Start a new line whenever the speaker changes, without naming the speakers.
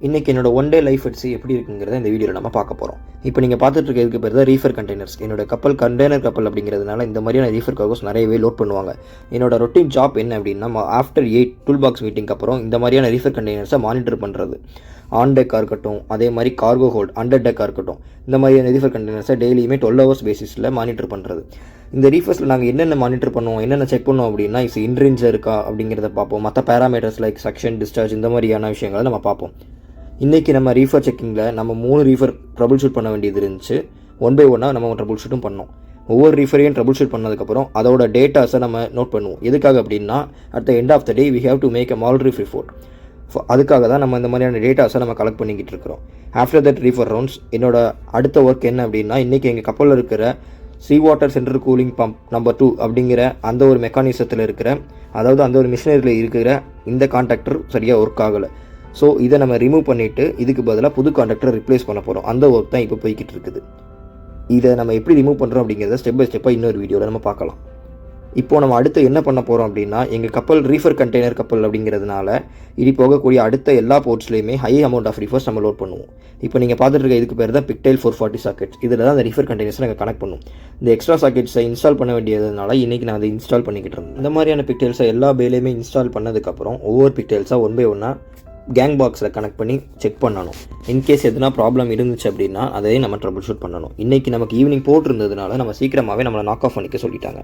இன்றைக்கி என்னோட one day life Etsy எப்படி இருக்குங்கிறத இந்த வீடியோவில் நம்ம பார்க்க போகிறோம். இப்போ நீங்கள் பார்த்துட்டு இருக்கிறதுக்கு பேர் தான் ரீஃபர் கண்டெய்னர்ஸ். என்னோட கண்டெய்னர் கப்பல் அப்படிங்கிறதுனால இந்த மாதிரியான ரீஃபர் கார்கோஸ் நிறையவே லோட் பண்ணுவாங்க. என்னோட ரொட்டீன் ஜாப் என்ன அப்படின்னா, ஆஃப்டர் 8 டூல் பாக்ஸ் மீட்டிங்க்கு அப்புறம் இந்த மாதிரியான ரீஃபர் கண்டெய்னர்ஸை மானிட்டர் பண்ணுறது. ஆன் டெக்காக இருக்கட்டும், அதே மாதிரி கார்கோ ஹோல்ட் அண்டர் டெக்காக இருக்கட்டும், இந்த மாதிரியான ரீஃபர் கண்டெய்னர்ஸை டெய்லியுமே 12 ஹவர்ஸ் பேசிஸில் மானிட்டர் பண்ணுறது. இந்த ரீஃபர்ஸில் நாங்கள் என்னென்ன மானிட்டர் பண்ணுவோம், என்னென்ன செக் பண்ணுவோம் அப்படின்னா, இன்ட்ரின்ஸ் இருக்கா அப்படிங்கிறத பார்ப்போம். மற்ற பேராமீட்டர்ஸ் லைக் சக்ஷன், டிஸ்சார்ஜ் இந்த மாதிரியான விஷயங்களை நம்ம பார்ப்போம். இன்றைக்கி நம்ம ரீஃபர் செக்கிங்கில் நம்ம 3 ரீஃபர் ட்ரபுள் ஷூட் பண்ண வேண்டியது இருந்துச்சு. ஒன் பை ஒன்னாக நம்ம ட்ரபுள் ஷூட்டும் பண்ணோம். ஒவ்வொரு ரீஃபரையும் ட்ரபுள் ஷூட் பண்ணதுக்கப்புறம் அதோட டேட்டாஸை நம்ம நோட் பண்ணுவோம். எதுக்காக அப்படின்னா, at the end of the day we have to make a mall reef report. அதுக்காக தான் நம்ம இந்த மாதிரியான டேட்டாஸை நம்ம கலெக்ட் பண்ணிக்கிட்டு இருக்கிறோம். ஆஃப்டர் தட் ரீஃபர் ரவுண்ட்ஸ் என்னோட அடுத்த ஒர்க் என்ன அப்படின்னா, இன்றைக்கி எங்கள் கப்பலில் இருக்கிற sea water central cooling pump number 2 அப்படிங்கிற அந்த ஒரு மெக்கானிசத்தில் இருக்கிற, அதாவது அந்த ஒரு மிஷினரியில் இருக்கிற இந்த கான்டாக்டர் சரியாக ஒர்க் ஆகலை. ஸோ இதை நம்ம ரிமூவ் பண்ணிவிட்டு இதுக்கு பதிலாக புது கான்டாக்டரை ரிப்ளேஸ் பண்ண போகிறோம். அந்த ஒர்க் தான் இப்போ போய்கிட்டு இருக்குது. இதை நம்ம எப்படி ரிமூவ் பண்ணுறோம் அப்படிங்கிறத ஸ்டெப் பை ஸ்டெப்பாக இன்னொரு வீடியோவில் நம்ம பார்க்கலாம். இப்போது நம்ம அடுத்து என்ன பண்ண போகிறோம் அப்படின்னா, எங்கள் கப்பல் ரீஃபர் கண்டெய்னர் கப்பல் அப்படிங்கிறதுனால இனி போகக்கூடிய அடுத்த எல்லா போர்ட்ஸ்லையுமே ஹை அமௌண்ட் ஆஃப் ரீஃபர்ஸ் நம்ம லோட் பண்ணுவோம். இப்போ நீங்கள் பார்த்துட்டு இருக்க இதுக்கு பேர் தான் பிக்டைல் 440 சாக்கெட்ஸ். இதில் தான் அந்த ரீஃபர் கண்டெய்னர்ஸை நாங்கள் கனெக்ட் பண்ணுவோம். இந்த எக்ஸ்ட்ரா சாக்கெட்ஸை இன்ஸ்டால் பண்ண வேண்டியதுனால இன்றைக்கி நான் அதை இன்ஸ்டால் பண்ணிக்கிட்டு இருந்தேன். இந்த மாதிரியான பிக்டைல்ஸை எல்லா பேலையுமே இன்ஸ்டால் பண்ணதுக்கப்புறம் ஒவ்வொரு பிக்டைல்ஸாக ஒன் பை ஒன்னாக கேங் பாக்ஸில் கனெக்ட் பண்ணி செக் பண்ணணும். இன்கேஸ் எதுனா ப்ராப்ளம் இருந்துச்சு அப்படின்னா அதையும் நம்ம ட்ரபுள் ஷூட் பண்ணணும். இன்றைக்கி நமக்கு ஈவினிங் போட்டிருந்ததுனால நம்ம சீக்கிரமாகவே நம்மளை நாக் ஆஃப் பண்ணிக்க சொல்லிட்டாங்க.